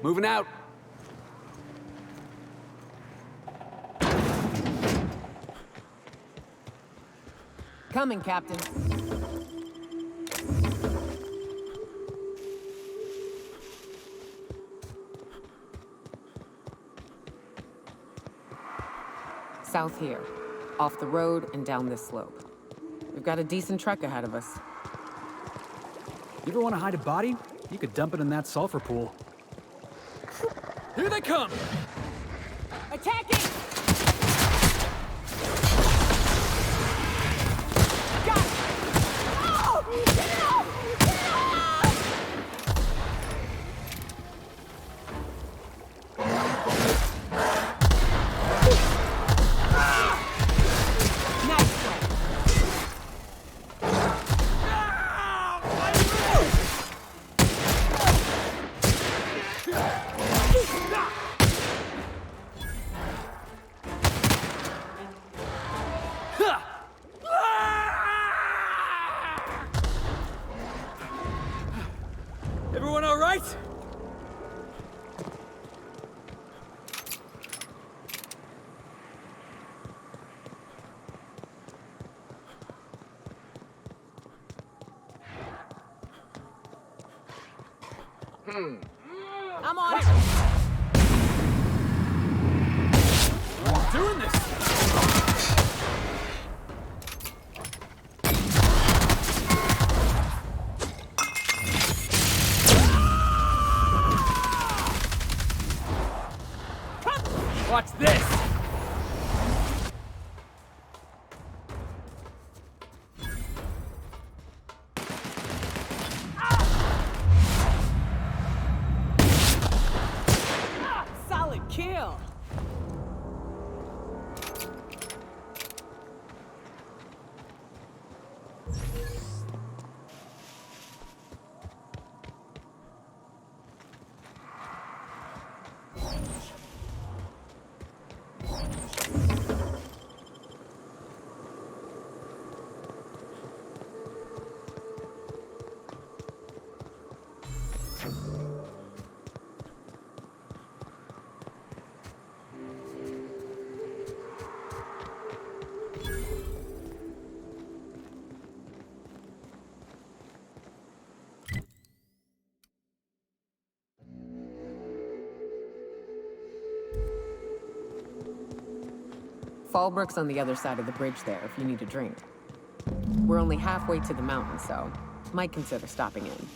Moving out. Coming, Captain. South here. Off the road and down this slope. We've got a decent trek ahead of us. You ever want to hide a body? You could dump it in that sulfur pool. Here they come! Attacking! Got it! No! No! Nice one. Everyone all right? I'm on it! We're doing this! Watch this! Solid kill! Fallbrook's on the other side of the bridge there if you need a drink. We're only halfway to the mountain, so might consider stopping in.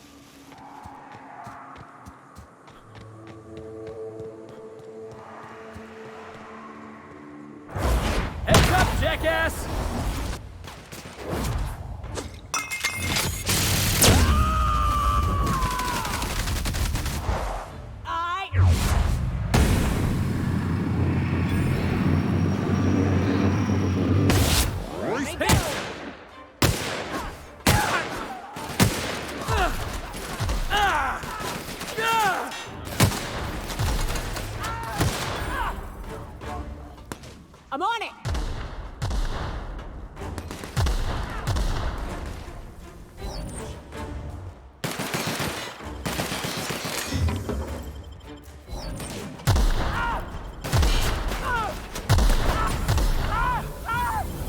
Heads up, jackass! I'm on it!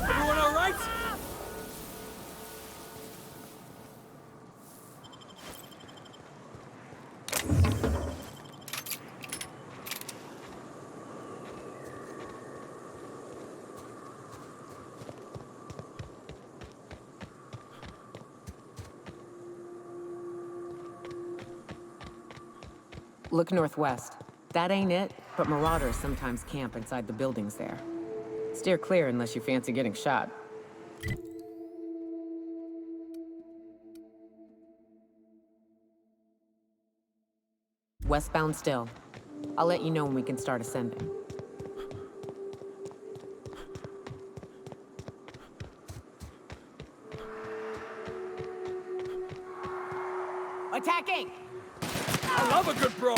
Everyone all right? Look northwest. That ain't it, but marauders sometimes camp inside the buildings there. Steer clear unless you fancy getting shot. Westbound still. I'll let you know when we can start ascending. Attacking! I love a good brawl!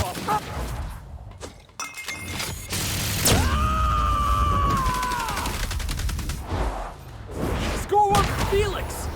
Score one for Felix!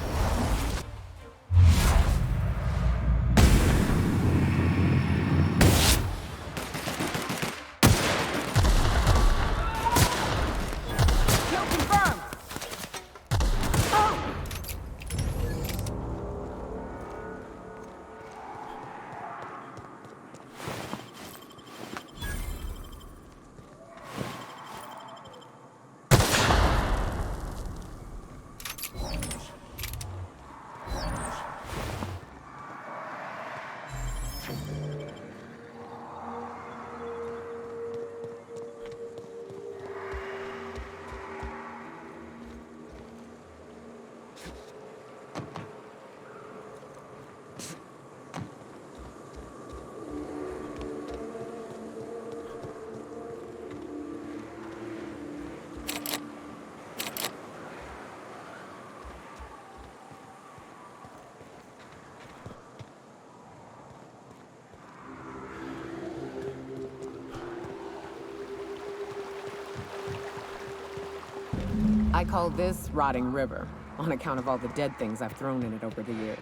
I call this Rotting River, on account of all the dead things I've thrown in it over the years.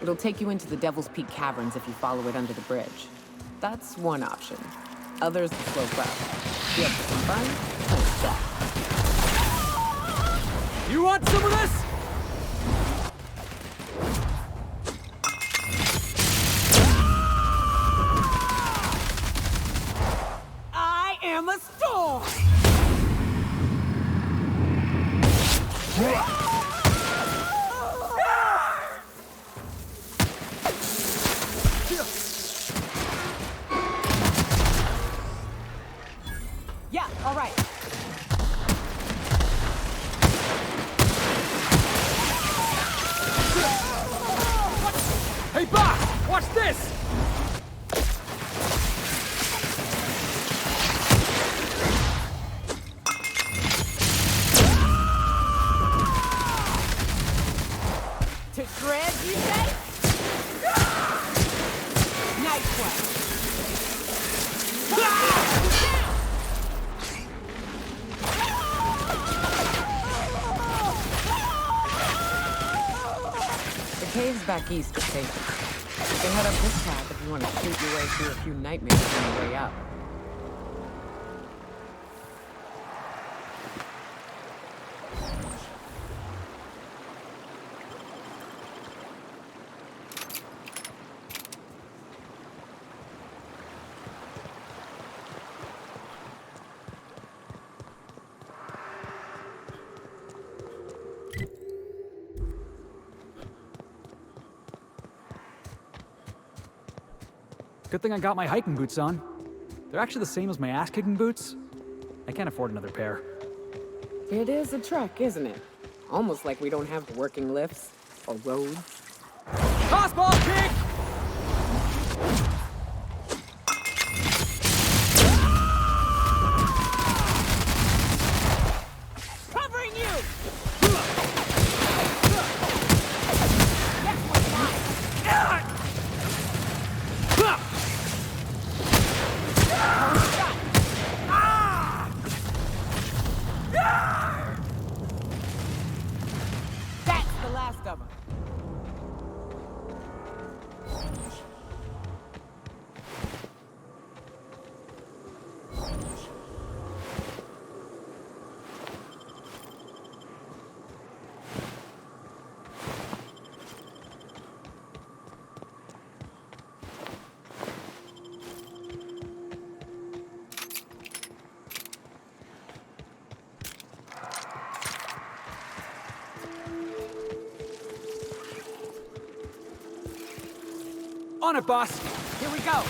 It'll take you into the Devil's Peak Caverns if you follow it under the bridge. That's one option. Others the slope up. If you have some fun, then stop. You want some of this? I am a storm! Yeah, all right. Hey, boss! Watch this! To shreds, you say? Nice one. The cave's back east are safer. You can head up this path if you want to shoot your way through a few nightmares on your way up. Good thing I got my hiking boots on. They're actually the same as my ass-kicking boots. I can't afford another pair. It is a trek, isn't it? Almost like we don't have working lifts or roads. Tossball kick! Covering you! That's the last of them. On it, boss! Here we go.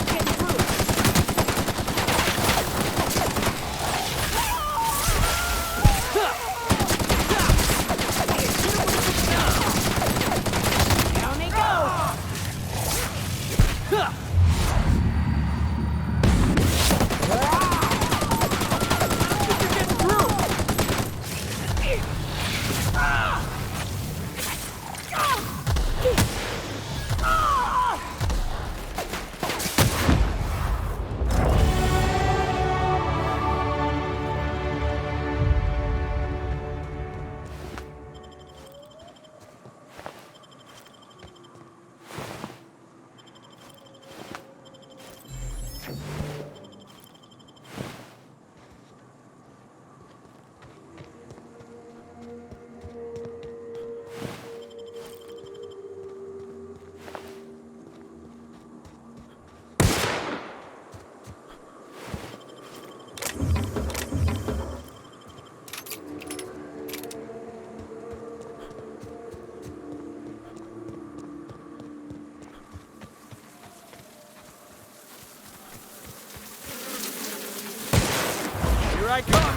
Getting through. Down they go. Here I come!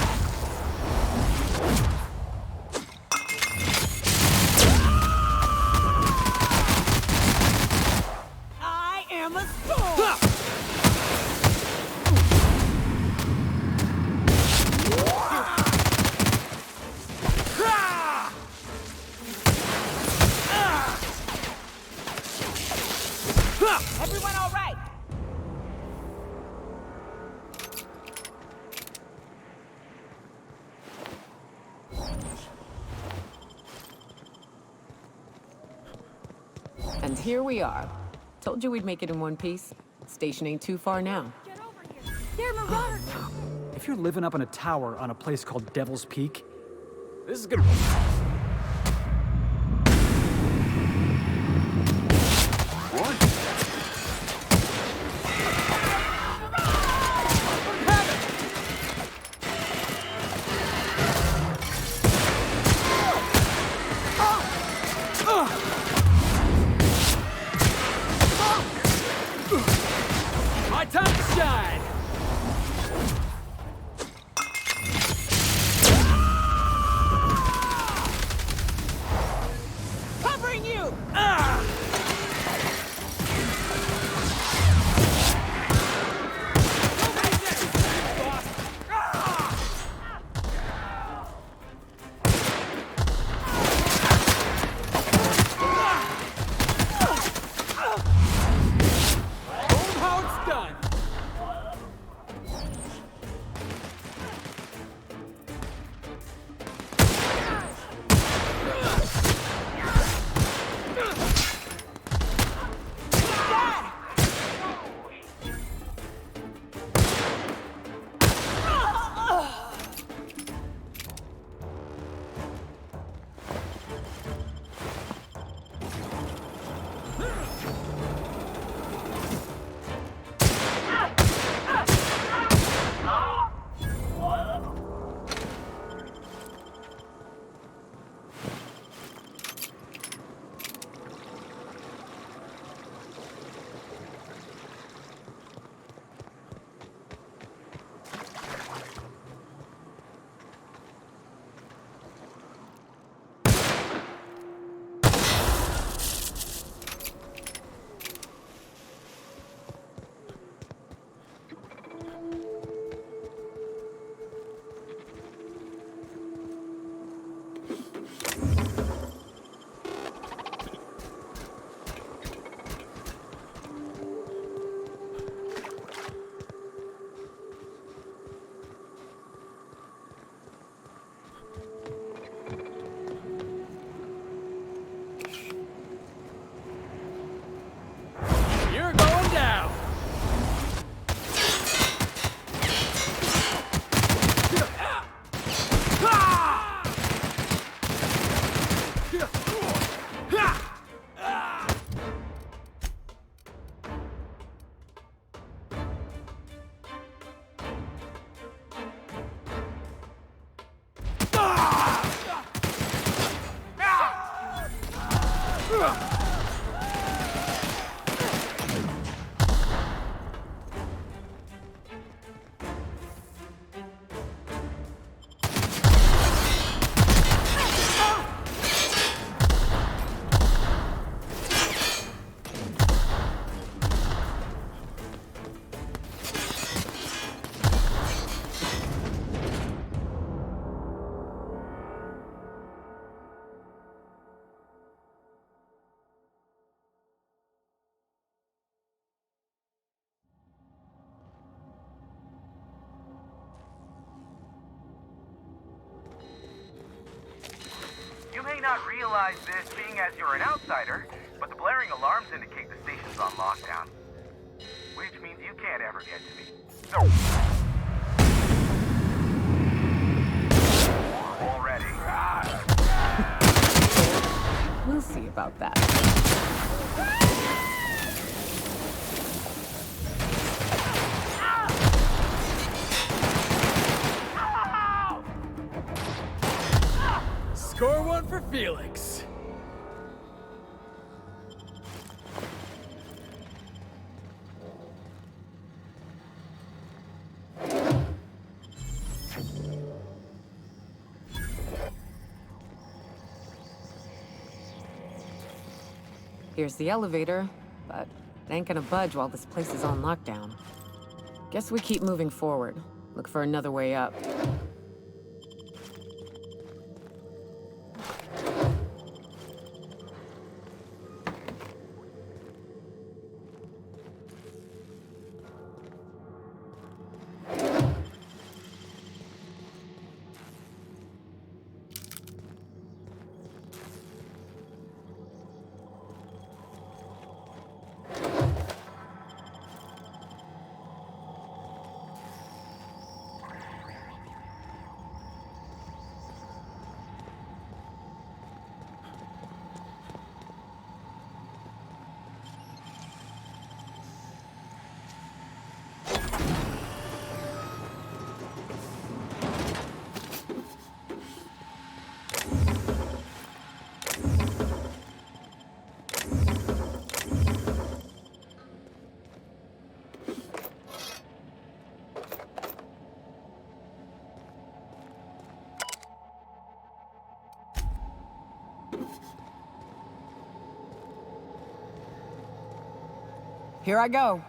I am a storm. Everyone all right? And here we are. Told you we'd make it in one piece. Station ain't too far now. Get over here! They're marauders! If you're living up in a tower on a place called Devil's Peak, this is gonna... My time to shine! Covering you! How it's done! You're going down! You may not realize this being as you're an outsider, but the blaring alarms indicate the station's on lockdown. Which means you can't ever get to me. So... already. We'll see about that. Score one for Felix. Here's the elevator, but it ain't gonna budge while this place is on lockdown. Guess we keep moving forward. Look for another way up. Here I go.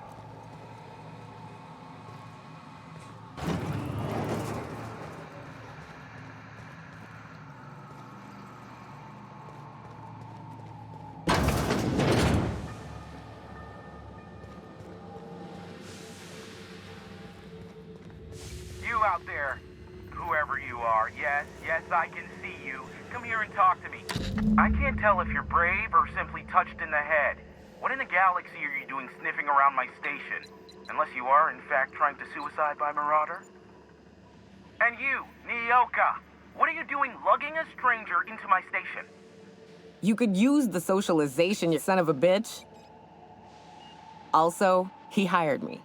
You out there, whoever you are, yes, I can see you. Come here and talk to me. I can't tell if you're brave or simply touched in the head. What in the galaxy are you doing sniffing around my station? Unless you are, in fact, trying to suicide by Marauder? And you, Nyoka, what are you doing lugging a stranger into my station? You could use the socialization, you son of a bitch. Also, he hired me.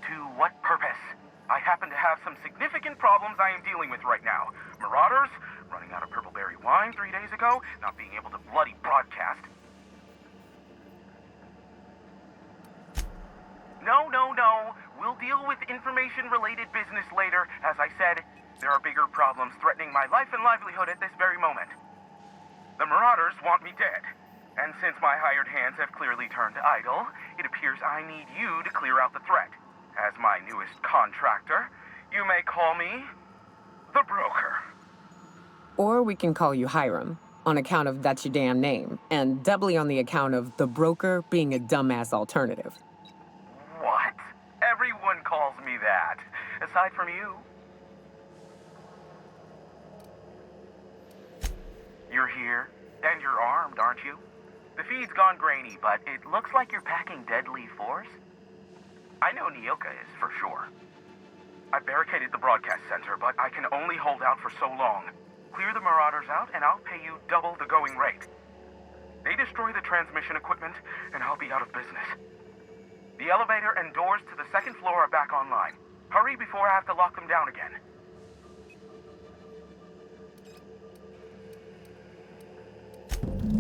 To what purpose? I happen to have some significant problems I am dealing with right now. Marauders, running out of purple berry wine 3 days ago, not being able to bloody broadcast. No. We'll deal with information-related business later. As I said, there are bigger problems threatening my life and livelihood at this very moment. The Marauders want me dead. And since my hired hands have clearly turned idle, it appears I need you to clear out the threat. As my newest contractor, you may call me the Broker. Or we can call you Hiram, on account of that's your damn name, and doubly on the account of the Broker being a dumbass alternative. What? Everyone calls me that, aside from you. You're here, and you're armed, aren't you? The feed's gone grainy, but it looks like you're packing deadly force. I know Nyoka is, for sure. I barricaded the broadcast center, but I can only hold out for so long. Clear the Marauders out, and I'll pay you double the going rate. They destroy the transmission equipment, and I'll be out of business. The elevator and doors to the second floor are back online. Hurry before I have to lock them down again.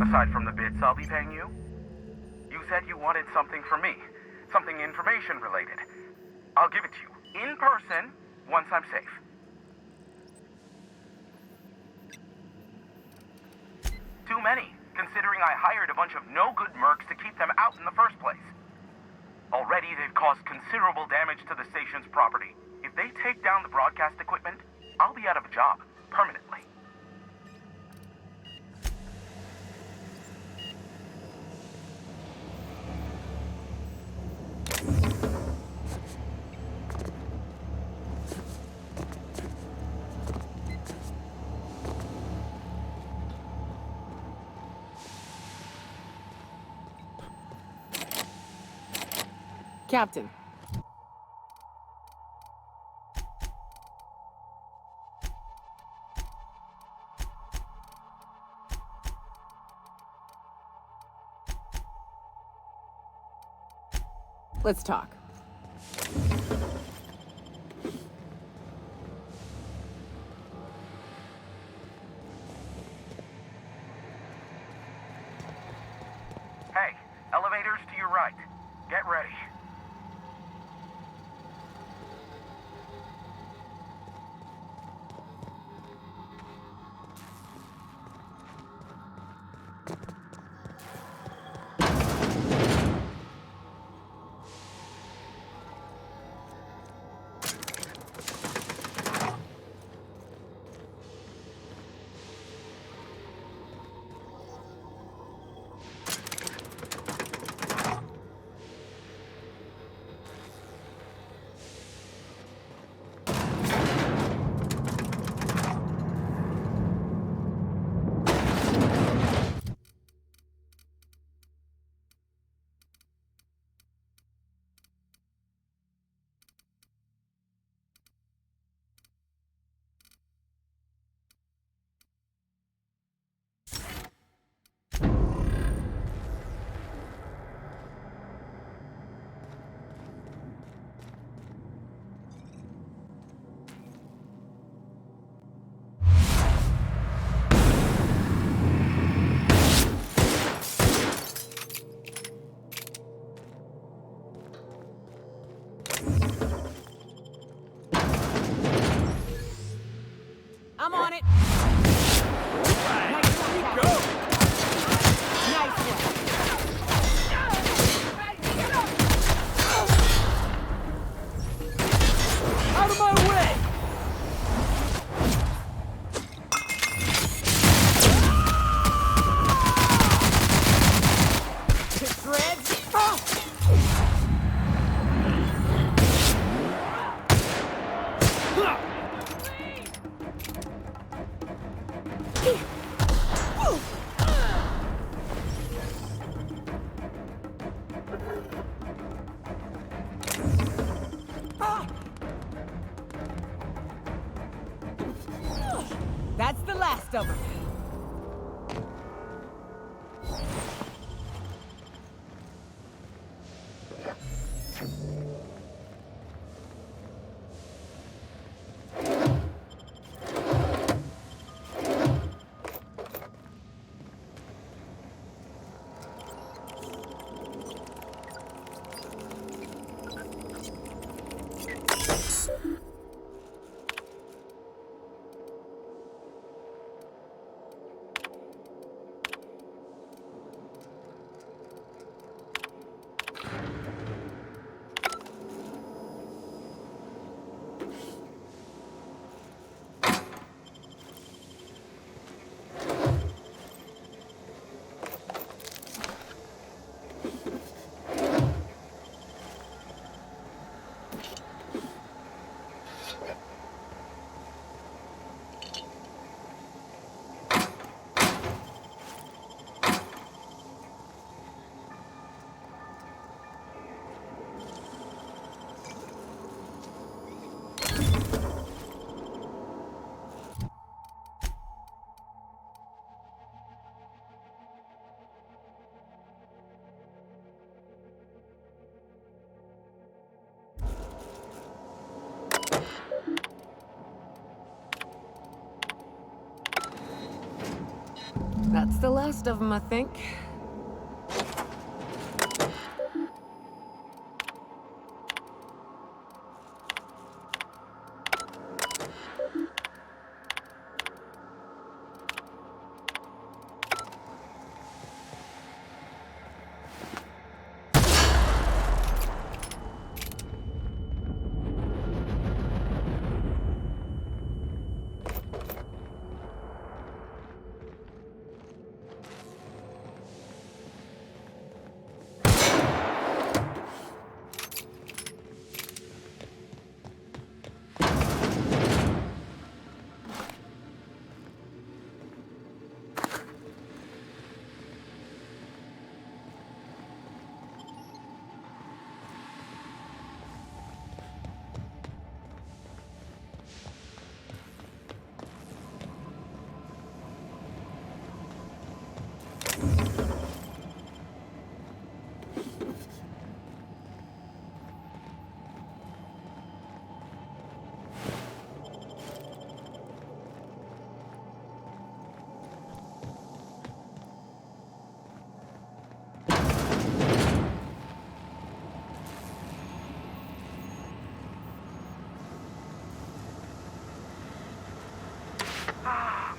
Aside from the bits I'll be paying you, you said you wanted something from me. Something information related. I'll give it to you, in person, once I'm safe. Too many, considering I hired a bunch of no-good mercs to keep them out in the first place. Already, they've caused considerable damage to the station's property. If they take down the broadcast equipment, I'll be out of a job, permanently. Captain. Let's talk. Hey, elevators to your right. Get ready. last of them. That's the last of them, I think.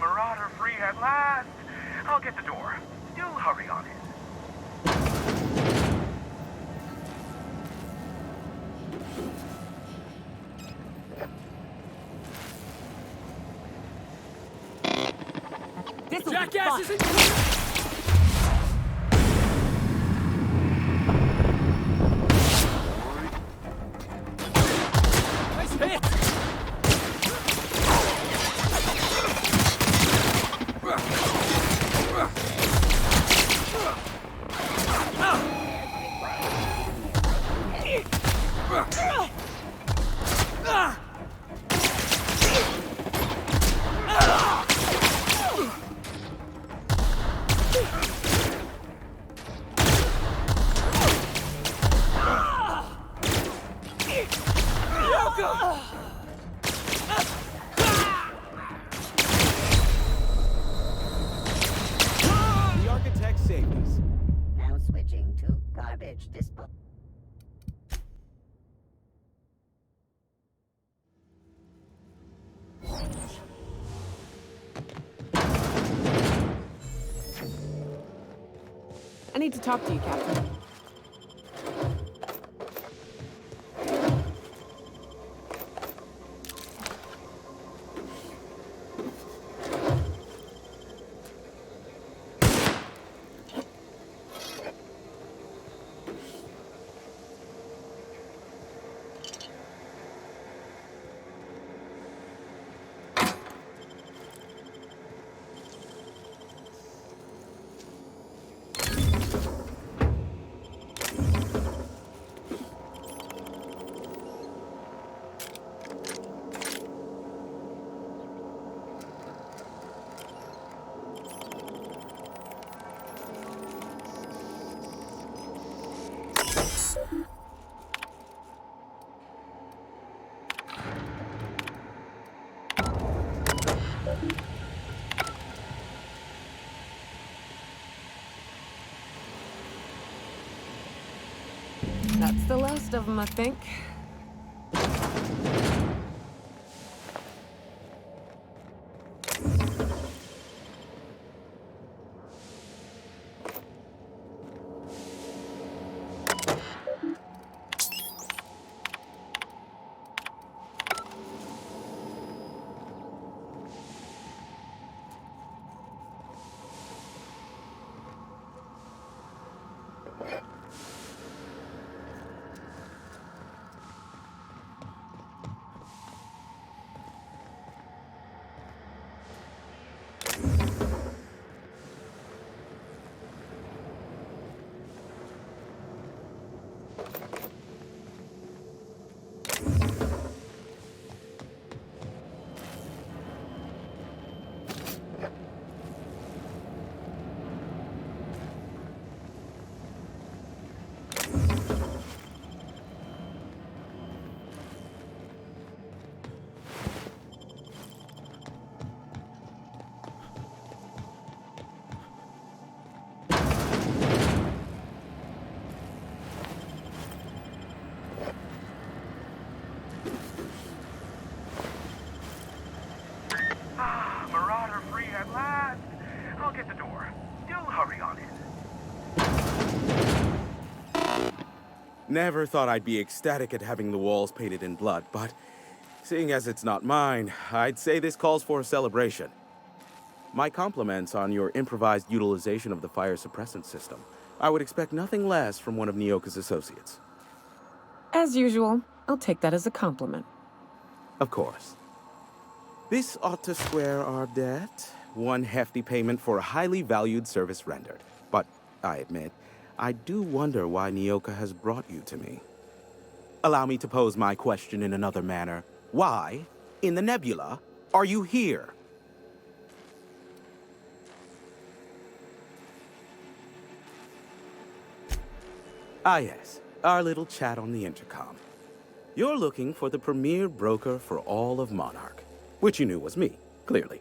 Marauder free at last. I'll get the door. Do hurry on in. This'll be Jackass fun. isn't clear! Nice hit! The architect saved us. Now switching to garbage disposal. I need to talk to you, Captain. That's the last of them, I think. Marauder free at last. I'll get the door. Do hurry on it. Never thought I'd be ecstatic at having the walls painted in blood, but seeing as it's not mine, I'd say this calls for a celebration. My compliments on your improvised utilization of the fire suppressant system. I would expect nothing less from one of Nyoka's associates. As usual, I'll take that as a compliment. Of course. This ought to square our debt. One hefty payment for a highly valued service rendered. But, I admit, I do wonder why Nyoka has brought you to me. Allow me to pose my question in another manner. Why, in the nebula, are you here? Ah yes, our little chat on the intercom. You're looking for the premier broker for all of Monarch, which you knew was me, clearly.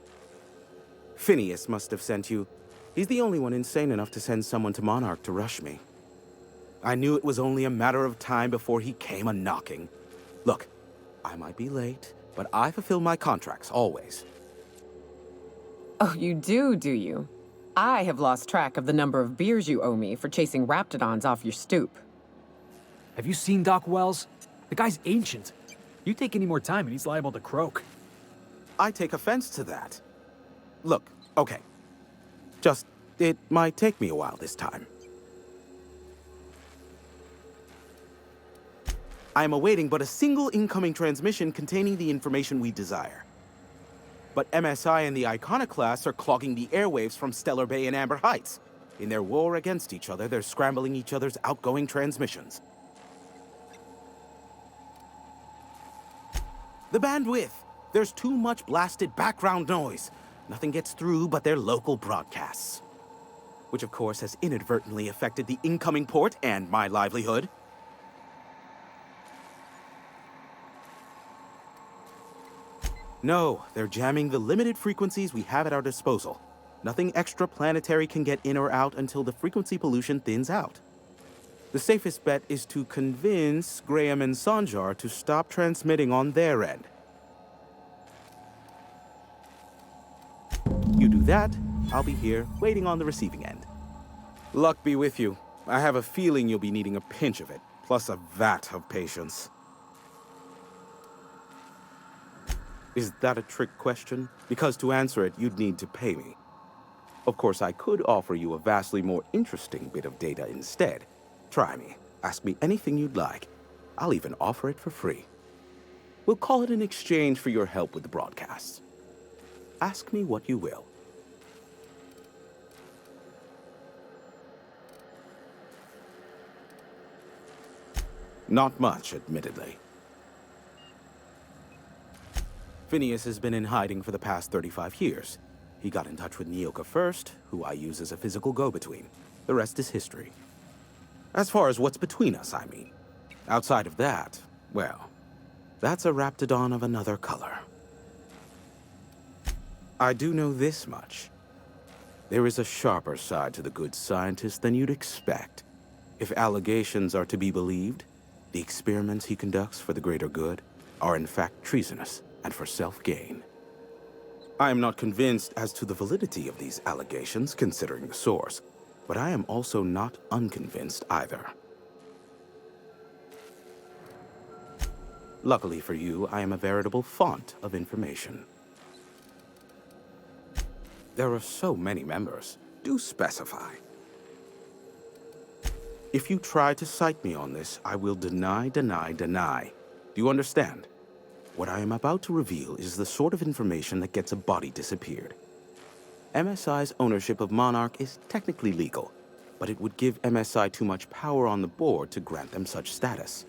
Phineas must have sent you. He's the only one insane enough to send someone to Monarch to rush me. I knew it was only a matter of time before he came a-knocking. Look, I might be late, but I fulfill my contracts, always. Oh, you do you? I have lost track of the number of beers you owe me for chasing Raptidons off your stoop. Have you seen Doc Wells? The guy's ancient. You take any more time and he's liable to croak. I take offense to that. Look, okay. Just, it might take me a while this time. I am awaiting but a single incoming transmission containing the information we desire. But MSI and the Iconoclasts are clogging the airwaves from Stellar Bay and Amber Heights. In their war against each other, they're scrambling each other's outgoing transmissions. The bandwidth! There's too much blasted background noise. Nothing gets through but their local broadcasts. Which of course has inadvertently affected the incoming port and my livelihood. No, they're jamming the limited frequencies we have at our disposal. Nothing extraplanetary can get in or out until the frequency pollution thins out. The safest bet is to convince Graham and Sanjar to stop transmitting on their end. You do that, I'll be here, waiting on the receiving end. Luck be with you. I have a feeling you'll be needing a pinch of it, plus a vat of patience. Is that a trick question? Because to answer it, you'd need to pay me. Of course, I could offer you a vastly more interesting bit of data instead. Try me. Ask me anything you'd like. I'll even offer it for free. We'll call it an exchange for your help with the broadcasts. Ask me what you will. Not much, admittedly. Phineas has been in hiding for the past 35 years. He got in touch with Nyoka first, who I use as a physical go-between. The rest is history. As far as what's between us, I mean. Outside of that, well, that's a Raptidon of another color. I do know this much. There is a sharper side to the good scientist than you'd expect. If allegations are to be believed, The experiments he conducts for the greater good are in fact treasonous and for self-gain. I am not convinced as to the validity of these allegations, considering the source, but I am also not unconvinced either. Luckily for you, I am a veritable font of information. There are so many members. Do specify. If you try to cite me on this, I will deny. Do you understand? What I am about to reveal is the sort of information that gets a body disappeared. MSI's ownership of Monarch is technically legal, but it would give MSI too much power on the board to grant them such status.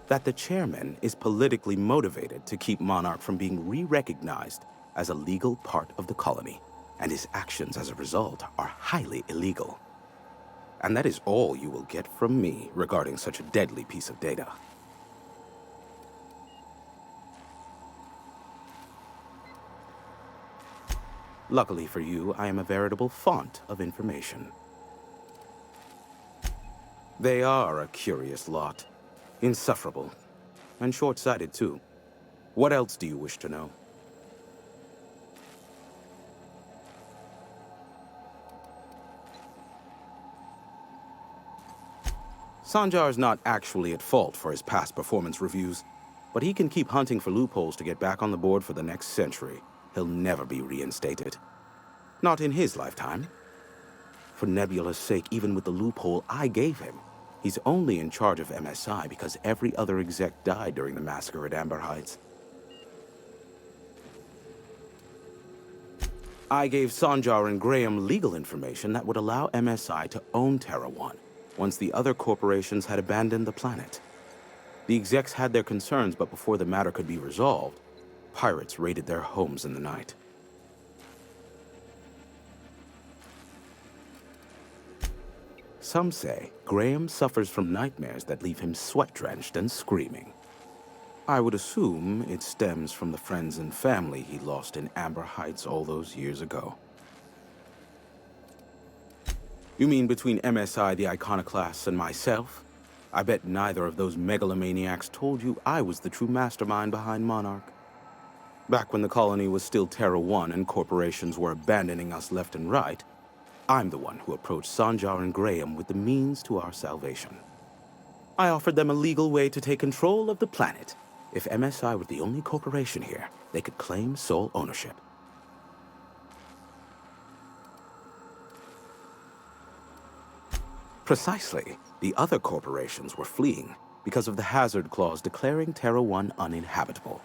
That the chairman is politically motivated to keep Monarch from being re-recognized as a legal part of the colony, and his actions as a result are highly illegal. And that is all you will get from me regarding such a deadly piece of data. Luckily for you, I am a veritable font of information. They are a curious lot. Insufferable. And short-sighted, too. What else do you wish to know? Sanjar is not actually at fault for his past performance reviews, but he can keep hunting for loopholes to get back on the board for the next century. He'll never be reinstated. Not in his lifetime. For Nebula's sake, even with the loophole I gave him, he's only in charge of MSI because every other exec died during the massacre at Amber Heights. I gave Sanjar and Graham legal information that would allow MSI to own Terra One, once the other corporations had abandoned the planet. The execs had their concerns, but before the matter could be resolved, pirates raided their homes in the night. Some say Graham suffers from nightmares that leave him sweat-drenched and screaming. I would assume it stems from the friends and family he lost in Amber Heights all those years ago. You mean between MSI, the Iconoclasts, and myself? I bet neither of those megalomaniacs told you I was the true mastermind behind Monarch. Back when the colony was still Terra One and corporations were abandoning us left and right, I'm the one who approached Sanjar and Graham with the means to our salvation. I offered them a legal way to take control of the planet. If MSI were the only corporation here, they could claim sole ownership. Precisely. The other corporations were fleeing because of the hazard clause declaring Terra One uninhabitable.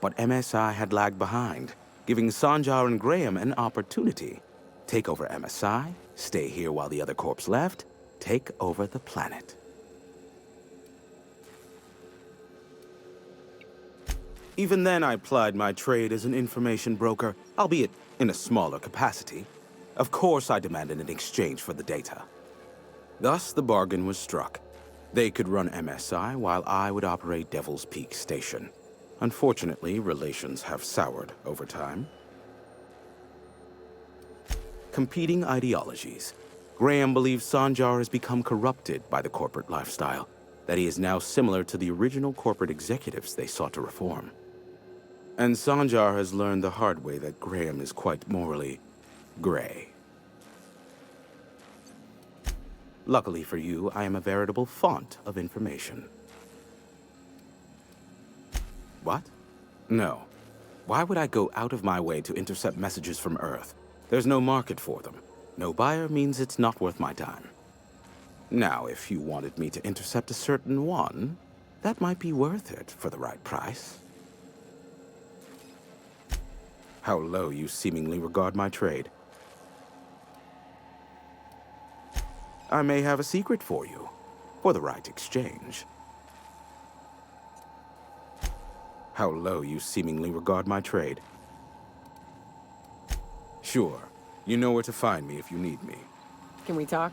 But MSI had lagged behind, giving Sanjar and Graham an opportunity. Take over MSI, stay here while the other corps left, take over the planet. Even then, I plied my trade as an information broker, albeit in a smaller capacity. Of course, I demanded an exchange for the data. Thus, the bargain was struck. They could run MSI while I would operate Devil's Peak Station. Unfortunately, relations have soured over time. Competing ideologies. Graham believes Sanjar has become corrupted by the corporate lifestyle, that he is now similar to the original corporate executives they sought to reform. And Sanjar has learned the hard way that Graham is quite morally gray. Luckily for you, I am a veritable font of information. What? No. Why would I go out of my way to intercept messages from Earth? There's no market for them. No buyer means it's not worth my time. Now, if you wanted me to intercept a certain one, that might be worth it for the right price. How low you seemingly regard my trade. I may have a secret for you, for the right exchange. How low you seemingly regard my trade. Sure, you know where to find me if you need me. Can we talk?